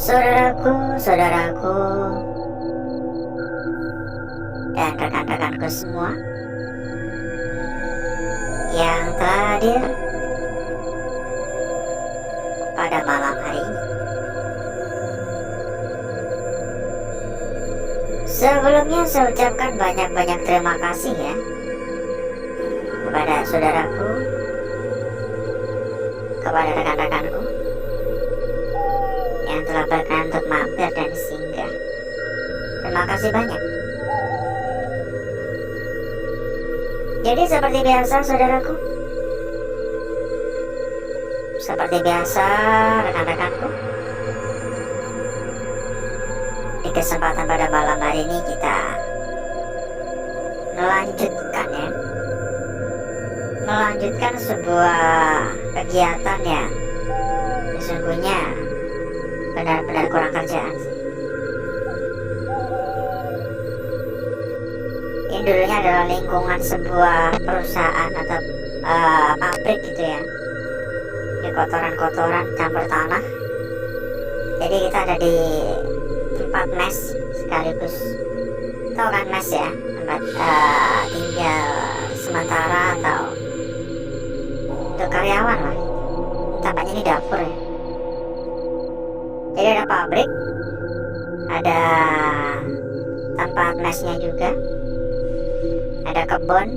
Saudaraku dan rekan-rekanku semua yang telah hadir pada malam hari ini. Sebelumnya saya ucapkan banyak-banyak terima kasih ya kepada saudaraku, kepada rekan-rekanku yang telah berkenan untuk mampir dan singgah. Terima kasih banyak. Jadi seperti biasa saudaraku, seperti biasa rekan-rekanku, di kesempatan pada malam hari ini kita melanjutkan sebuah kegiatan yang sesungguhnya benar-benar kurang kerjaan. Ini dulunya adalah lingkungan sebuah perusahaan atau pabrik gitu ya, di kotoran-kotoran campur tanah. Jadi kita ada di tempat mes sekaligus, tau kan mes ya, tempat tinggal sementara atau untuk karyawan lah. Tempatnya ini dapur ya. Jadi ada pabrik, ada tempat mesnya juga, ada kebun,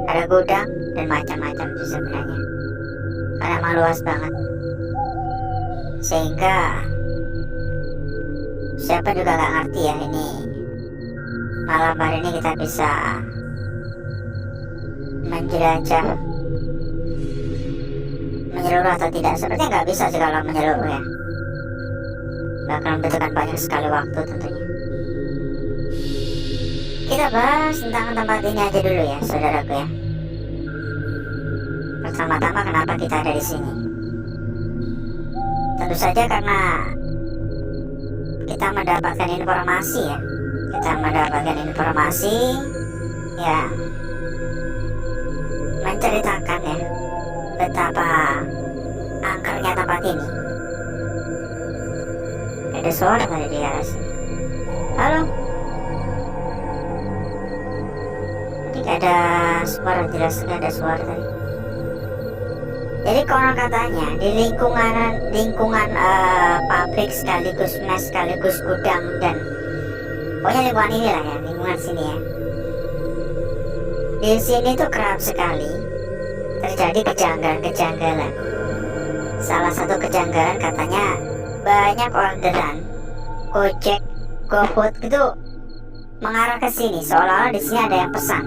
ada gudang, dan macam-macam itu sebenarnya. Karena emang luas banget, sehingga siapa juga gak ngerti ya ini malam hari ini kita bisa menjelajah menyeluruh atau tidak. Sepertinya nggak bisa sih kalau menyeluruh ya, bakal membutuhkan banyak sekali waktu tentunya. Kita bahas tentang tempat ini aja dulu ya saudaraku ya. Pertama-tama kenapa kita ada di sini? Tentu saja karena kita mendapatkan informasi ya. Kita mendapatkan informasi ya, menceritakan ya betapa angkernya tempat ini. Ada suara tadi di arah sini. Halo? Tidak ada suara, jelas tidak ada suara tadi. Jadi konon katanya di lingkungan pabrik sekaligus mes sekaligus gudang dan pokoknya lingkungan ini lah ya, lingkungan sini ya. Di sini tuh kerap sekali terjadi kejanggalan-kejanggalan. Salah satu kejanggalan katanya banyak orderan Gojek, GoFood gitu mengarah ke sini, seolah-olah di sini ada yang pesan.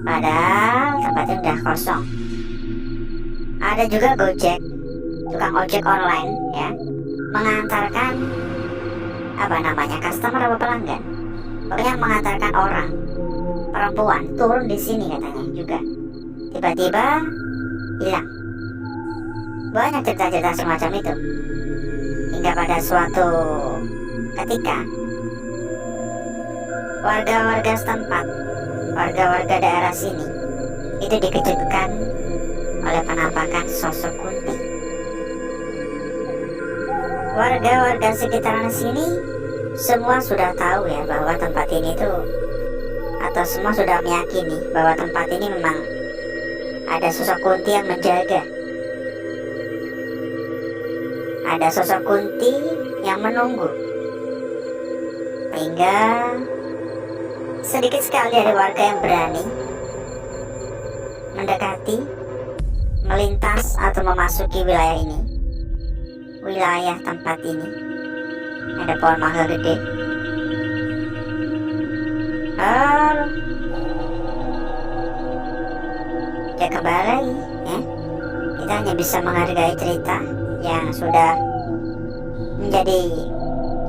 Padahal tempatnya udah kosong. Ada juga Gojek, tukang ojek online ya, mengantarkan customer atau pelanggan. Pokoknya mengantarkan orang perempuan turun di sini katanya juga. Tiba-tiba hilang. Banyak cerita-cerita semacam itu. Hingga pada suatu ketika warga-warga setempat, warga-warga daerah sini itu dikejutkan oleh penampakan sosok Kunti. Warga-warga sekitaran sini semua sudah tahu ya bahwa tempat ini tuh, atau semua sudah meyakini bahwa tempat ini memang ada sosok Kunti yang menjaga. Ada sosok Kunti yang menunggu. Hingga sedikit sekali ada warga yang berani mendekati, melintas atau memasuki wilayah ini, wilayah tempat ini. Ada pohon mangga gede. Halo, ya kembali lagi ya. Kita hanya bisa menghargai cerita yang sudah menjadi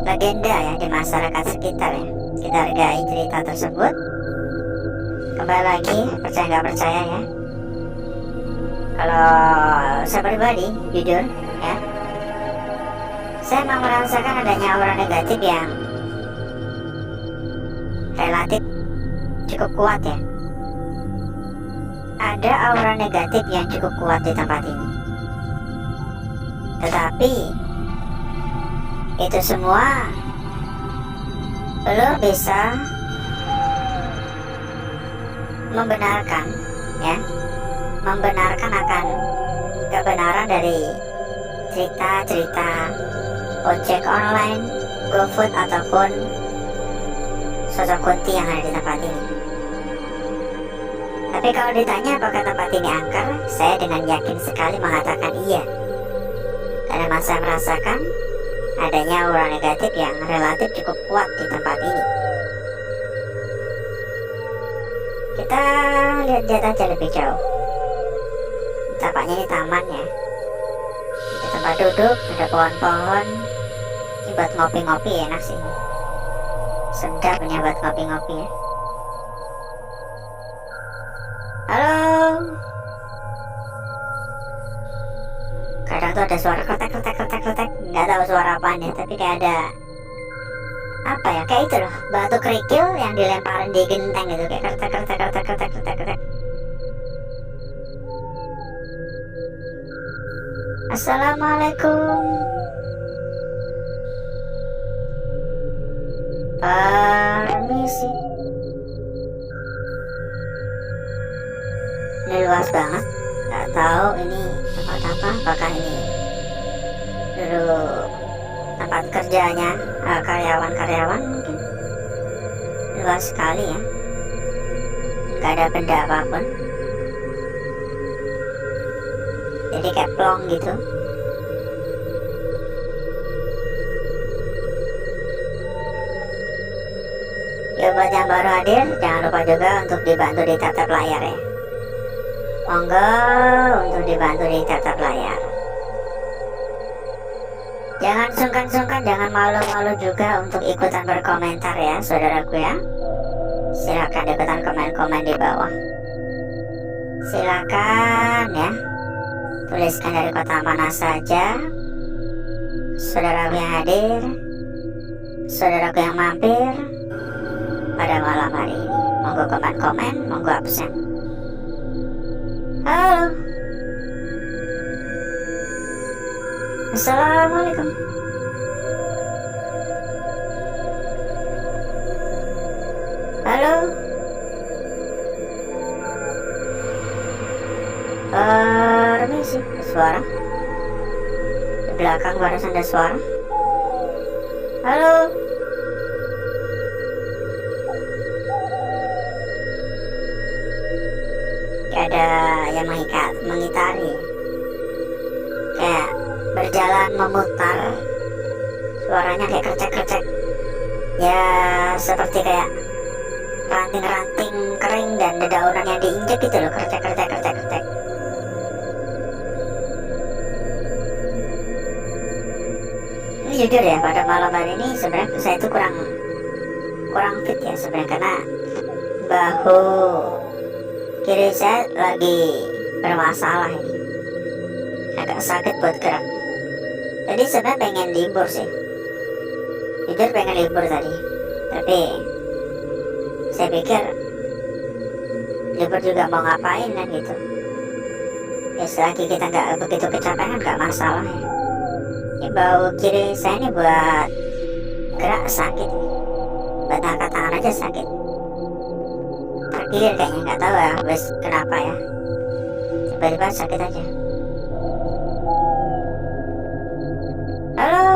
legenda ya di masyarakat sekitar ya. Kita hargai cerita tersebut. Kembali lagi, percaya nggak percaya ya. Kalau saya pribadi, jujur ya, saya memang merasakan adanya aura negatif yang relatif cukup kuat ya. Ada aura negatif yang cukup kuat di tempat ini. Tetapi Itu semua lo bisa membenarkan, ya, membenarkan akan kebenaran dari cerita-cerita ojek online, GoFood ataupun sosok kunti yang ada di tempat ini. Tapi kalau ditanya apakah tempat ini angker, saya dengan yakin sekali mengatakan iya, karena saya merasakan adanya aura negatif yang relatif cukup kuat di tempat ini. Kita lihat aja lebih jauh. Tampaknya ini taman, ya. Ada tempat duduk, ada pohon-pohon. Ini buat ngopi-ngopi enak sih. Sedap punya buat ngopi-ngopi, ya. Halo. Kadang tuh ada suara kletek. Nggak tahu suara apaan ya, tapi kayak ada apa ya, kayak itu loh, batu kerikil yang dilemparin di genteng gitu, kayak kretek. Assalamualaikum. Permisi. Ini luas banget. Nggak tahu ini tempat apa. Apakah ini dulu tempat kerjanya karyawan-karyawan mungkin. Luas sekali, ya. Nggak ada benda apapun. Jadi kayak plong gitu. Ya, buat yang baru hadir, jangan lupa juga untuk dibantu di tap-tap layar, ya. Monggo untuk dibantu di tap-tap layar. Jangan sungkan-sungkan, jangan malu-malu juga untuk ikutan berkomentar, ya saudaraku, ya. Silakan ikutan komen-komen di bawah. Silakan, ya. Tuliskan dari kota mana saja saudaraku yang hadir, saudaraku yang mampir pada malam hari ini. Monggo komen-komen, monggo absen. Halo. Assalamualaikum. Halo. Permisi, suara di belakang barusan ada suara. Halo. Kayak ada yang mengitari, kayak berjalan memutar, suaranya kayak kercek-kercek, ya seperti kayak ranting-ranting kering dan dedaunan yang diinjek gitu loh, kercek. Ini jujur ya, pada malam hari ini sebenarnya saya itu kurang fit ya sebenarnya, karena bahu kiri saya lagi bermasalah ini, agak sakit buat gerak. Jadi sebenarnya pengen libur sih, jujur pengen libur tadi, tapi saya pikir libur juga mau ngapain kan gitu. Ya selagi kita nggak begitu kecapean nggak masalah ya. Ya bau kiri saya ini buat gerak sakit, buat angkat tangan aja sakit. Terkilir kayaknya, nggak tahu ya wes kenapa ya, tiba-tiba sakit aja. Halo,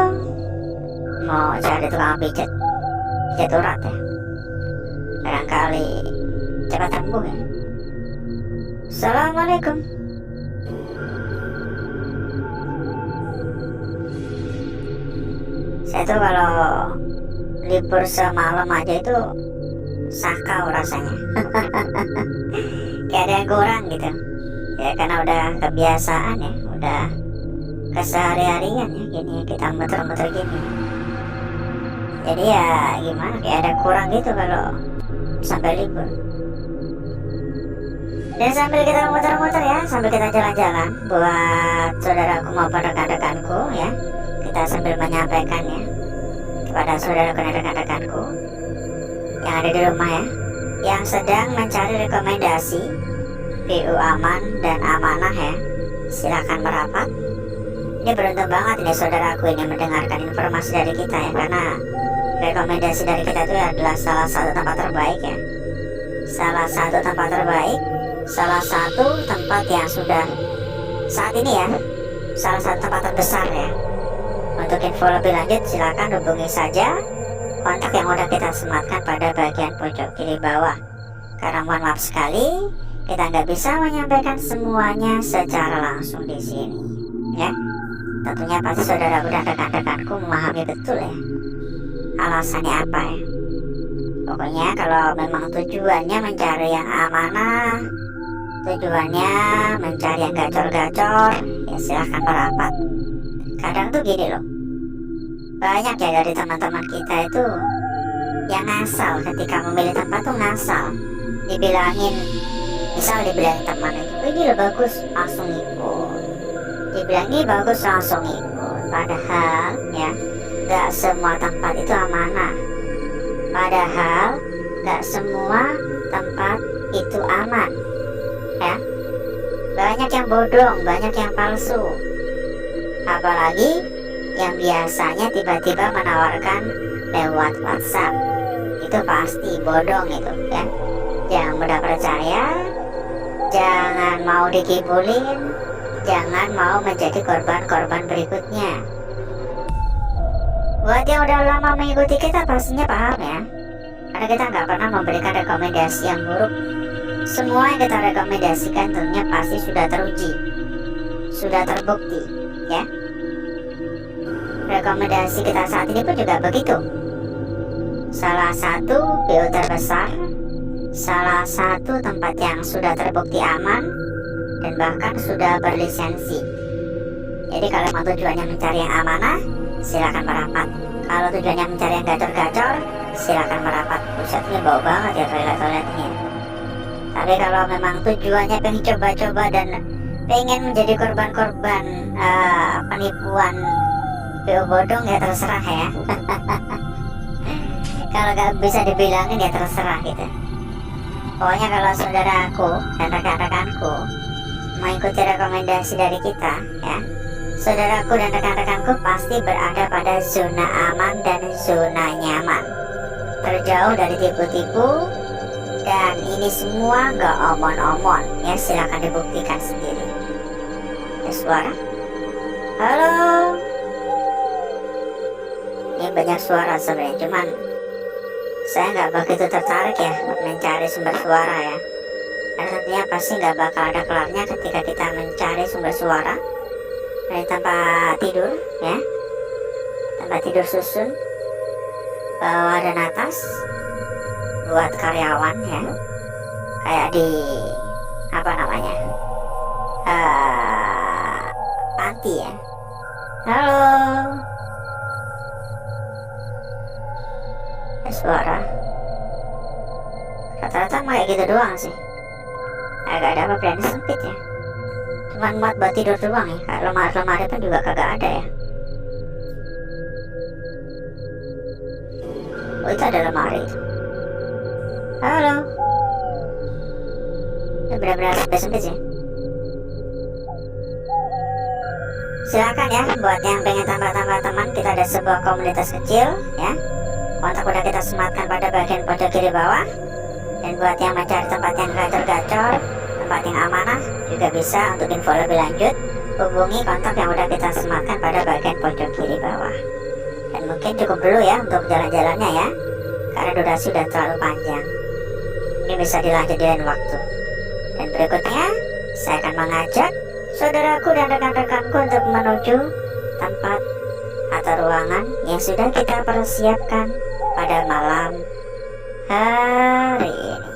mau cari tukang pijat urat ya, barangkali cepat sembuh ya. Assalamualaikum. Saya tuh kalau libur semalam aja itu sakau rasanya. Kayak ada yang kurang gitu ya, karena udah kebiasaan ya, udah kesehari-harian ya gini, kita muter-muter gini. Jadi ya gimana, kayak ada kurang gitu kalau sampai libur. Dan sambil kita muter-muter ya, sambil kita jalan-jalan, buat saudaraku maupun rekan-rekanku ya, kita sambil menyampaikan ya kepada saudaraku dan rekan-rekanku yang ada di rumah ya, yang sedang mencari rekomendasi PU aman dan amanah ya, silakan merapat. Ini beruntung banget ini saudaraku ini mendengarkan informasi dari kita ya, karena rekomendasi dari kita itu adalah salah satu tempat terbaik ya. Salah satu tempat terbaik, salah satu tempat yang sudah saat ini ya, salah satu tempat terbesar ya. Untuk info lebih lanjut silakan hubungi saja kontak yang udah kita sematkan pada bagian pojok kiri bawah. Karena mohon maaf sekali, kita nggak bisa menyampaikan semuanya secara langsung di sini ya. Tentunya pasti saudaraku dan rekan-rekanku memahami betul ya alasannya apa ya. Pokoknya kalau memang tujuannya mencari yang amanah, tujuannya mencari yang gacor-gacor, ya silahkan merapat. Kadang tuh gini loh, banyak ya dari teman-teman kita itu yang ngasal ketika memilih tempat tuh ngasal. Dibilangin, misal dibilangin teman itu, ini loh bagus, langsung ikut. Dibilang ini bagus, langsung ikut. Padahal ya, gak semua tempat itu amanah. Padahal gak semua tempat itu aman ya. Banyak yang bodong, banyak yang palsu. Apalagi yang biasanya tiba-tiba menawarkan lewat WhatsApp. Itu pasti bodong itu ya. Jangan mudah percaya, jangan mau dikibulin, jangan mau menjadi korban-korban berikutnya. Buat yang udah lama mengikuti kita pastinya paham ya, karena kita nggak pernah memberikan rekomendasi yang buruk. Semua yang kita rekomendasikan tentunya pasti sudah teruji, sudah terbukti ya. Rekomendasi kita saat ini pun juga begitu. Salah satu PO terbesar, salah satu tempat yang sudah terbukti aman dan bahkan sudah berlisensi. Jadi kalau mau tujuannya mencari yang amanah, silakan merapat. Kalau tujuannya mencari yang gacor-gacor, silakan merapat. Buset, ini bau banget ya toilet ini. Tapi kalau memang tujuannya pengen coba-coba dan pengen menjadi korban-korban penipuan PO bodong, ya terserah ya. Kalau gak bisa dibilangin ya terserah gitu. Pokoknya kalau saudaraku dan rekan-rekanku mengikuti rekomendasi dari kita ya, saudaraku dan rekan-rekanku pasti berada pada zona aman dan zona nyaman, terjauh dari tipu-tipu. Dan ini semua gak omon-omon ya, silahkan dibuktikan sendiri. Ada suara? Halo? Ini banyak suara sebenarnya, cuman saya nggak begitu tertarik ya mencari sumber suara ya. Karena tentunya pasti nggak bakal ada kelarnya ketika kita mencari sumber suara dari tempat tidur ya, tempat tidur susun, bawah dan atas, buat karyawan ya, kayak di apa namanya, panti ya. Halo, suara rata-rata kayak gitu doang sih, agak ada apa plan sempit ya, cuman muat buat tidur doang ya. Kayak lemari-lemari pun juga kagak ada ya. Oh, itu ada lemari itu. Halo, itu benar-benar sempit sih. Silakan ya buat yang pengen tambah-tambah teman, kita ada sebuah komunitas kecil ya. Kontak udah kita sematkan pada bagian pojok kiri bawah. Dan buat yang mencari tempat yang gacor-gacor, tempat yang amanah, juga bisa untuk info lebih lanjut hubungi kontak yang udah kita sematkan pada bagian pojok kiri bawah. Dan mungkin cukup dulu ya untuk jalan-jalannya ya, karena durasi sudah terlalu panjang. Ini bisa dilanjut di lain waktu. Dan berikutnya saya akan mengajak saudaraku dan rekan-rekanku untuk menuju tempat atau ruangan yang sudah kita persiapkan pada malam hari ini.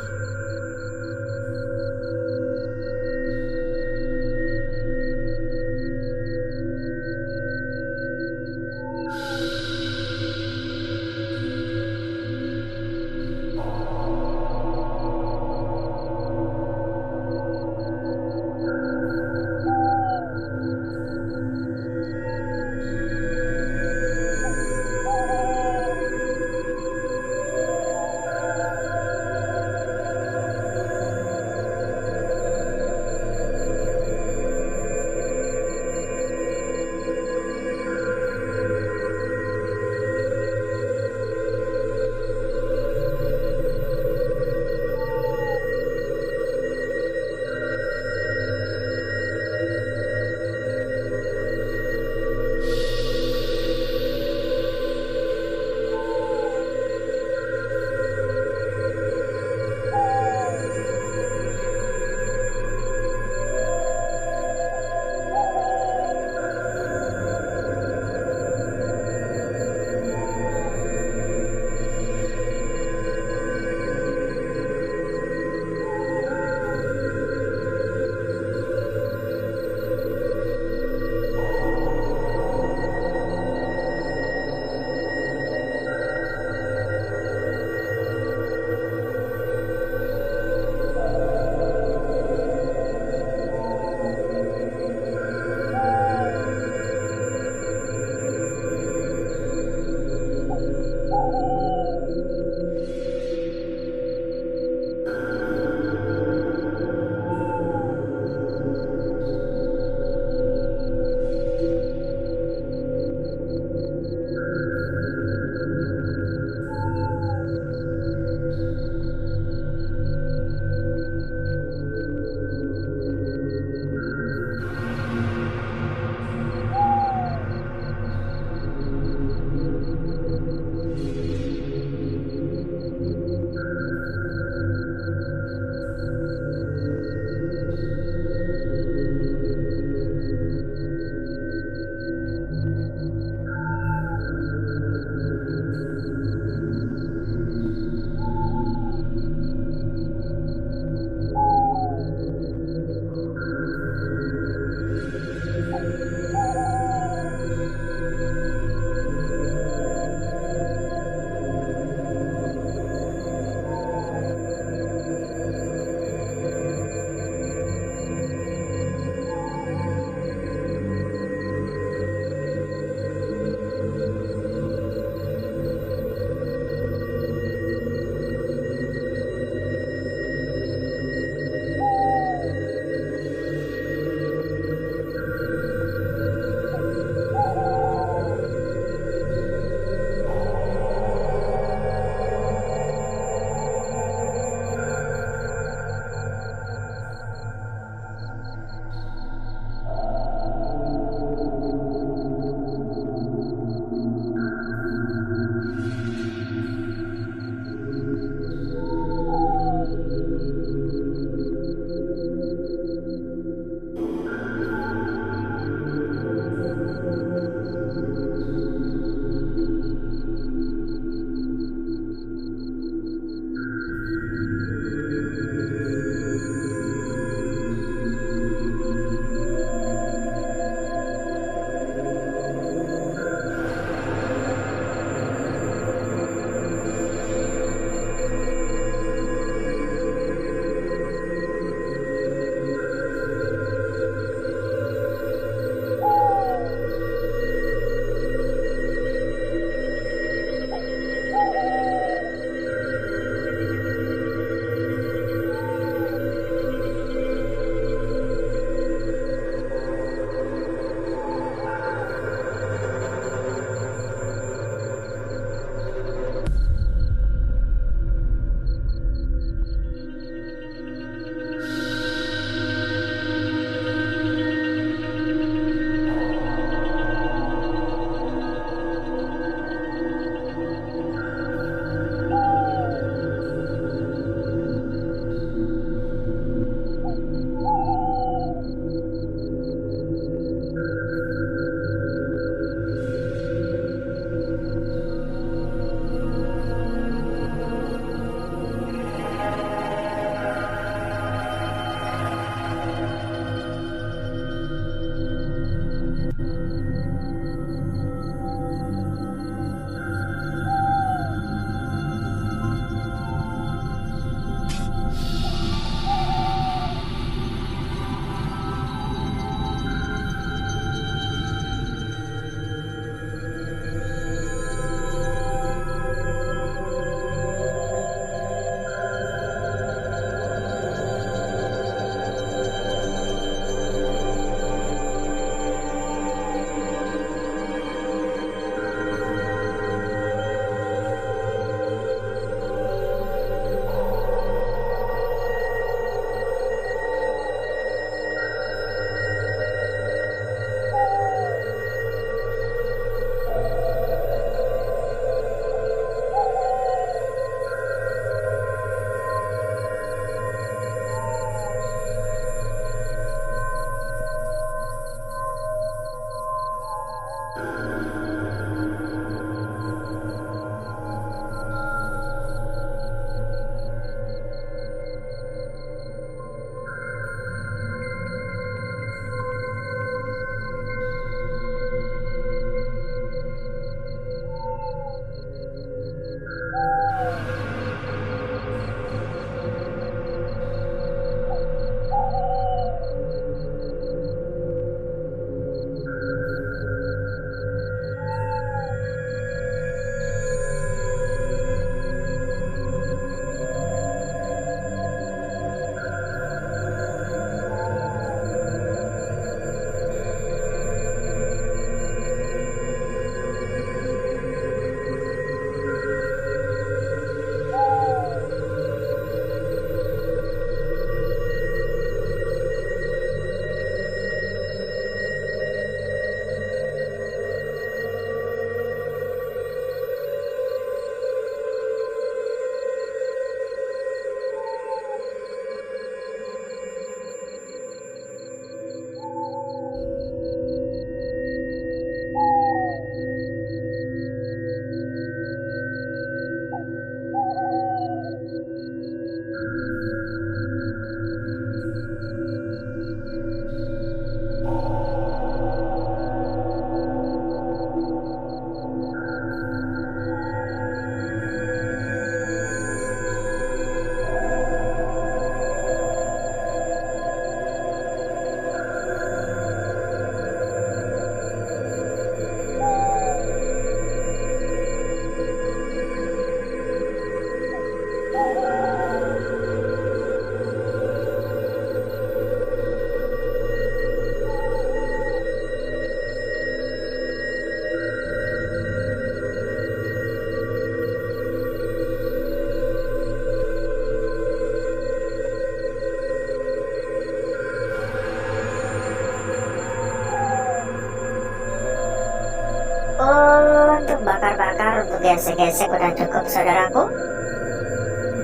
Untuk bakar-bakar, untuk gesek-gesek udah cukup saudaraku.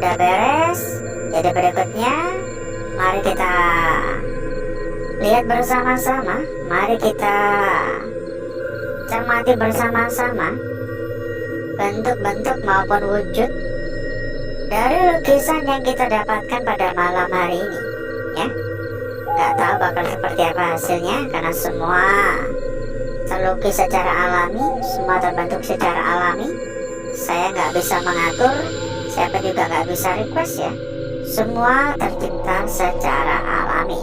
Udah beres. Jadi berikutnya mari kita lihat bersama-sama. Mari kita cermati bersama-sama bentuk-bentuk maupun wujud dari lukisan yang kita dapatkan pada malam hari ini, ya. Gak tahu bakal seperti apa hasilnya, karena semua terlukis secara alami, semua terbentuk secara alami. Saya nggak bisa mengatur, siapa juga nggak bisa request, ya. Semua tercipta secara alami.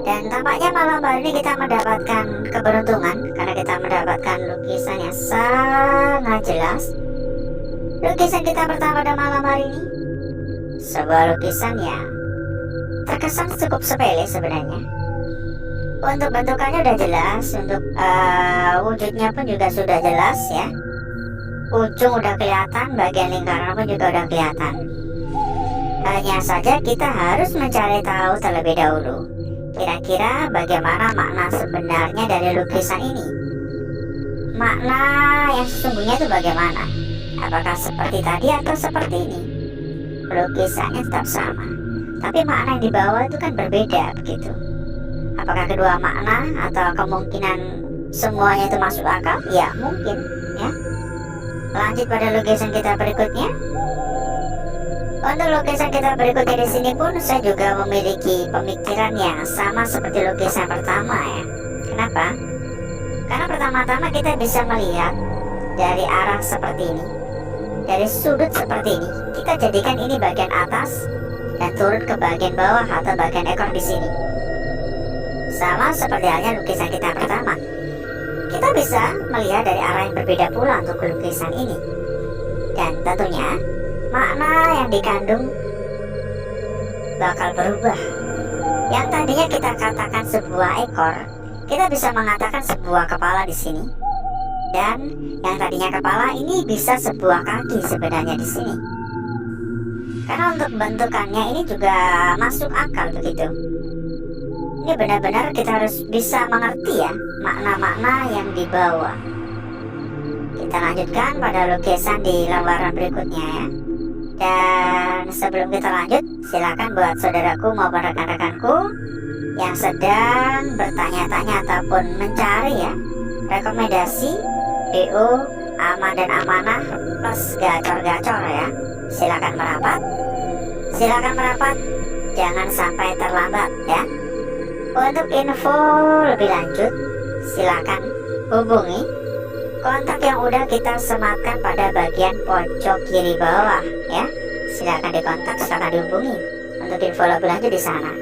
Dan tampaknya malam hari ini kita mendapatkan keberuntungan karena kita mendapatkan lukisan yang sangat jelas. Lukisan kita pertama pada malam hari ini, sebuah lukisan yang terkesan cukup sepele sebenarnya. Untuk bentukannya udah jelas, untuk wujudnya pun juga sudah jelas, ya. Ujung udah kelihatan, bagian lingkaran pun juga udah kelihatan. Hanya saja kita harus mencari tahu terlebih dahulu, kira-kira bagaimana makna sebenarnya dari lukisan ini. Makna yang sesungguhnya itu bagaimana? Apakah seperti tadi atau seperti ini? Lukisannya tetap sama, tapi makna yang dibawa itu kan berbeda, begitu. Apakah kedua makna atau kemungkinan semuanya itu masuk akal? Ya mungkin, ya. Lanjut pada lukisan kita berikutnya. Untuk lukisan kita berikutnya di sini pun saya juga memiliki pemikiran yang sama seperti lukisan pertama, ya. Kenapa? Karena pertama-tama kita bisa melihat dari arah seperti ini, dari sudut seperti ini. Kita jadikan ini bagian atas dan turun ke bagian bawah atau bagian ekor di sini. Sama seperti halnya lukisan kita pertama. Kita bisa melihat dari arah yang berbeda pula untuk lukisan ini. Dan tentunya makna yang dikandung bakal berubah. Yang tadinya kita katakan sebuah ekor, kita bisa mengatakan sebuah kepala di sini. Dan yang tadinya kepala ini bisa sebuah kaki sebenarnya di sini. Karena untuk bentukannya ini juga masuk akal, begitu. Ini benar-benar kita harus bisa mengerti, ya, makna-makna yang dibawa. Kita lanjutkan pada lukisan di lembaran berikutnya, ya. Dan sebelum kita lanjut, silakan buat saudaraku maupun rekan-rekanku yang sedang bertanya-tanya ataupun mencari, ya, rekomendasi BO aman dan amanah plus gacor-gacor ya. Silakan merapat, jangan sampai terlambat ya. Untuk info lebih lanjut silakan hubungi kontak yang udah kita sematkan pada bagian pojok kiri bawah ya. Silakan dikontak, silakan dihubungi untuk info lebih lanjut di sana.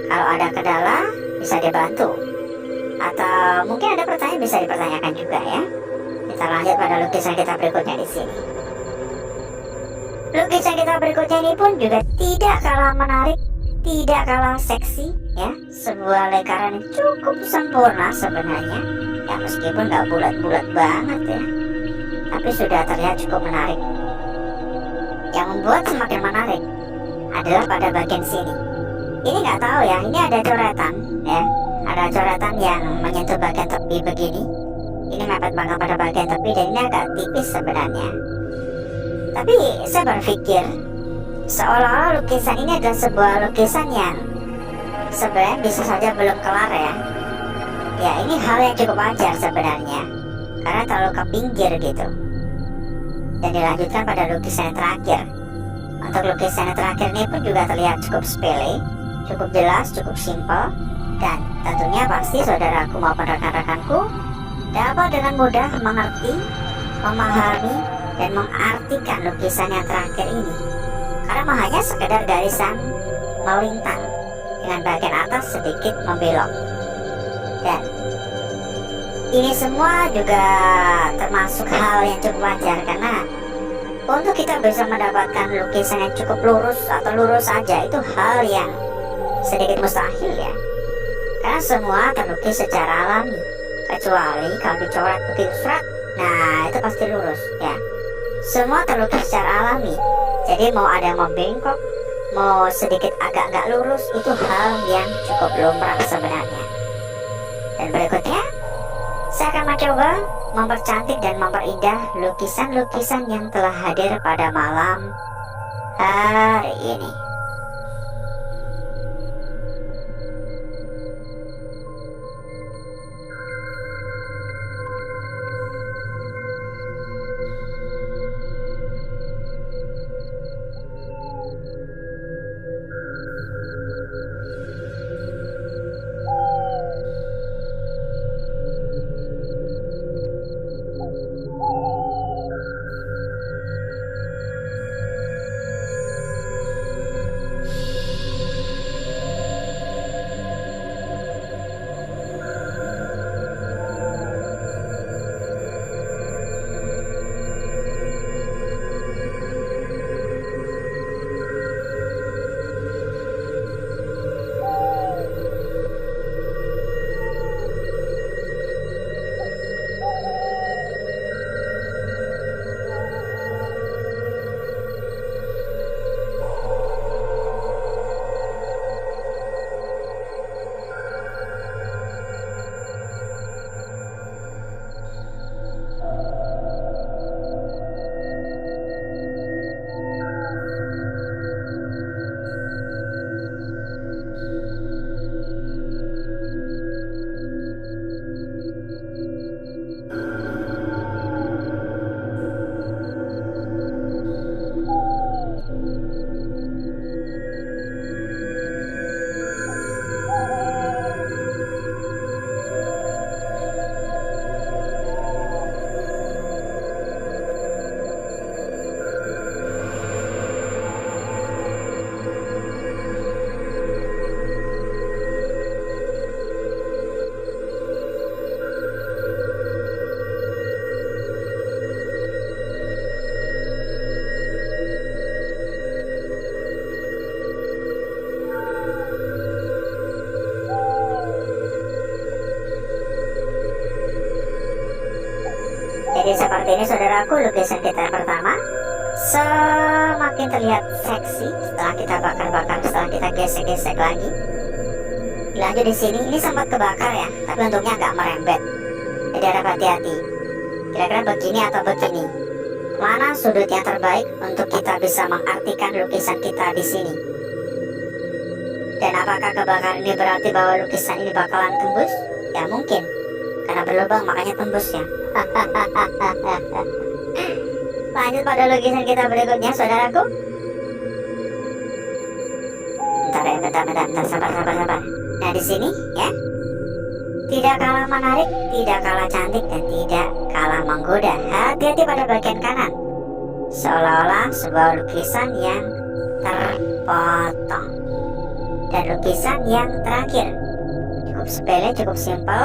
Kalau ada kendala bisa dibantu, atau mungkin ada pertanyaan bisa dipertanyakan juga ya. Kita lanjut pada lukisan kita berikutnya di sini. Lukisan kita berikutnya ini pun juga tidak kalah menarik, tidak kalah seksi ya. Sebuah lingkaran yang cukup sempurna sebenarnya ya, meskipun nggak bulat-bulat banget ya, tapi sudah terlihat cukup menarik. Yang membuat semakin menarik adalah pada bagian sini. Ini nggak tahu ya, ini ada coretan ya, ada coretan yang menyentuh bagian tepi begini. Ini mepet banget pada bagian tepi dan ini agak tipis sebenarnya. Tapi saya berpikir seolah-olah lukisan ini adalah sebuah lukisan yang sebenarnya bisa saja belum kelar ya. Ya ini hal yang cukup wajar sebenarnya, karena terlalu ke pinggir gitu. Dan dilanjutkan pada lukisan yang terakhir. Untuk lukisan yang terakhir ini pun juga terlihat cukup sepele, cukup jelas, cukup simpel. Dan tentunya pasti saudaraku maupun rekan-rekanku dapat dengan mudah mengerti, memahami, dan mengartikan lukisan yang terakhir ini. Karena hanya sekedar garisan melintang dengan bagian atas sedikit membelok. Dan ini semua juga termasuk hal yang cukup wajar, karena untuk kita bisa mendapatkan lukisan yang cukup lurus atau lurus saja itu hal yang sedikit mustahil ya. Karena semua terlukis secara alami, kecuali kalau dicoret begitu serat, nah itu pasti lurus ya. Semua terlukis secara alami, jadi mau ada yang mau bengkok, mau sedikit agak nggak lurus, itu hal yang cukup lumrah sebenarnya. Dan berikutnya saya akan mencoba mempercantik dan memperindah lukisan-lukisan yang telah hadir pada malam hari ini. Jadi seperti ini saudaraku, lukisan kita yang pertama semakin terlihat seksi setelah kita bakar-bakar, setelah kita gesek-gesek lagi. Lanjut di sini, ini sempat kebakar ya, tapi untungnya agak merembet. Jadi harap hati-hati. Kira-kira begini atau begini, mana sudut yang terbaik untuk kita bisa mengartikan lukisan kita di sini? Dan apakah kebakaran ini berarti bahwa lukisan ini bakalan tembus? Ya mungkin, karena berlubang makanya tembus ya. Lanjut pada lukisan kita berikutnya, saudaraku. Bentar, sabar. Nah di sini ya, tidak kalah menarik, tidak kalah cantik, dan tidak kalah menggoda. Hati-hati pada bagian kanan, seolah-olah sebuah lukisan yang terpotong. Dan lukisan yang terakhir cukup sepele, cukup simpel,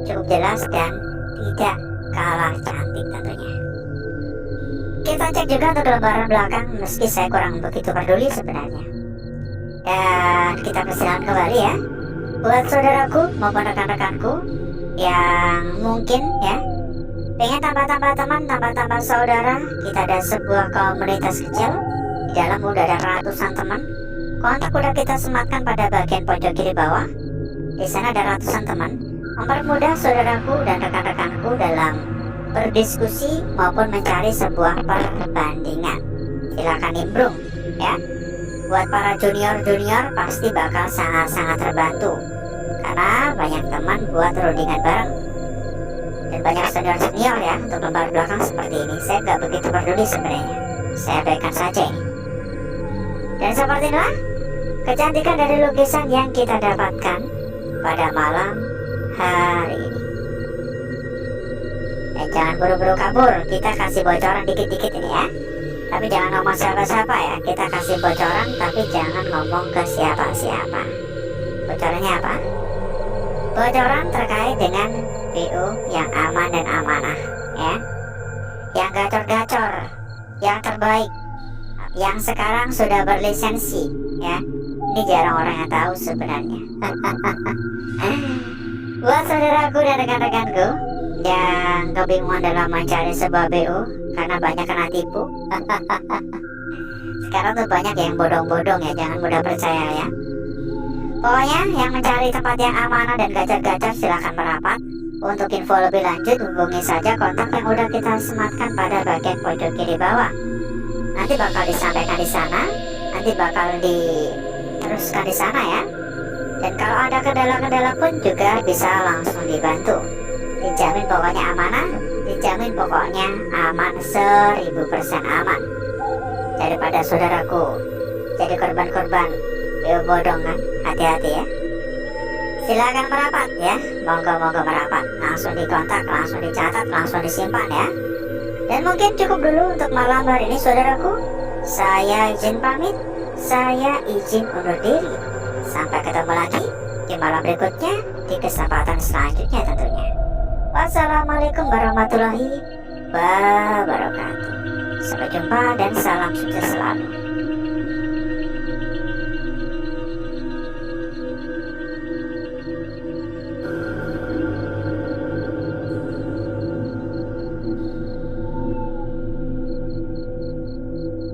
cukup jelas, dan tidak kalah cantik tentunya. Kita cek juga untuk lembaran belakang, meski saya kurang begitu peduli sebenarnya. Dan kita persilakan kembali ya, buat saudaraku maupun rekan-rekanku yang mungkin ya pengen tambah-tambah teman, tambah-tambah saudara. Kita ada sebuah komunitas kecil, di dalam udah ada ratusan teman. Kontak udah kita sematkan pada bagian pojok kiri bawah. Di sana ada ratusan teman, mempermudah saudaraku dan rekan-rekanku dalam berdiskusi maupun mencari sebuah perbandingan. Silakan nimbrung ya. Buat para junior pasti bakal sangat-sangat terbantu, karena banyak teman buat rundingan bareng. Dan banyak senior ya untuk lembar belakang seperti ini. Saya nggak begitu peduli sebenarnya, saya abaikan saja ini. Dan seperti inilah kecantikan dari lukisan yang kita dapatkan pada malam hari ini. Dan jangan buru-buru kabur, kita kasih bocoran dikit-dikit ini ya. Tapi jangan ngomong siapa-siapa ya, kita kasih bocoran tapi jangan ngomong ke siapa-siapa. Bocorannya apa? Bocoran terkait dengan BO yang aman dan amanah ya, yang gacor-gacor, yang terbaik, yang sekarang sudah berlisensi ya. Ini jarang orang yang tahu sebenarnya. Buat saudaraku dan rekan-rekanku yang kebingungan dalam mencari sebuah BO karena banyak kena tipu. Sekarang tuh banyak yang bodong-bodong ya, jangan mudah percaya ya. Pokoknya yang mencari tempat yang amanah dan gacor-gacor silahkan merapat. Untuk info lebih lanjut hubungi saja kontak yang udah kita sematkan pada bagian pojok kiri bawah. Nanti bakal disampaikan di sana, nanti bakal diteruskan di sana ya. Dan kalau ada kendala-kendala pun juga bisa langsung dibantu. Dijamin pokoknya amanah, dijamin pokoknya aman 1000% aman. Daripada saudaraku jadi korban-korban BO bodong kan, hati-hati ya. Silakan merapat ya, monggo merapat, langsung dikontak, langsung dicatat, langsung disimpan ya. Dan mungkin cukup dulu untuk malam hari ini saudaraku. Saya izin pamit, saya izin undur diri. Sampai ketemu lagi di malam berikutnya, di kesempatan selanjutnya tentunya. Wassalamualaikum warahmatullahi wabarakatuh. Sampai jumpa dan salam sukses selalu.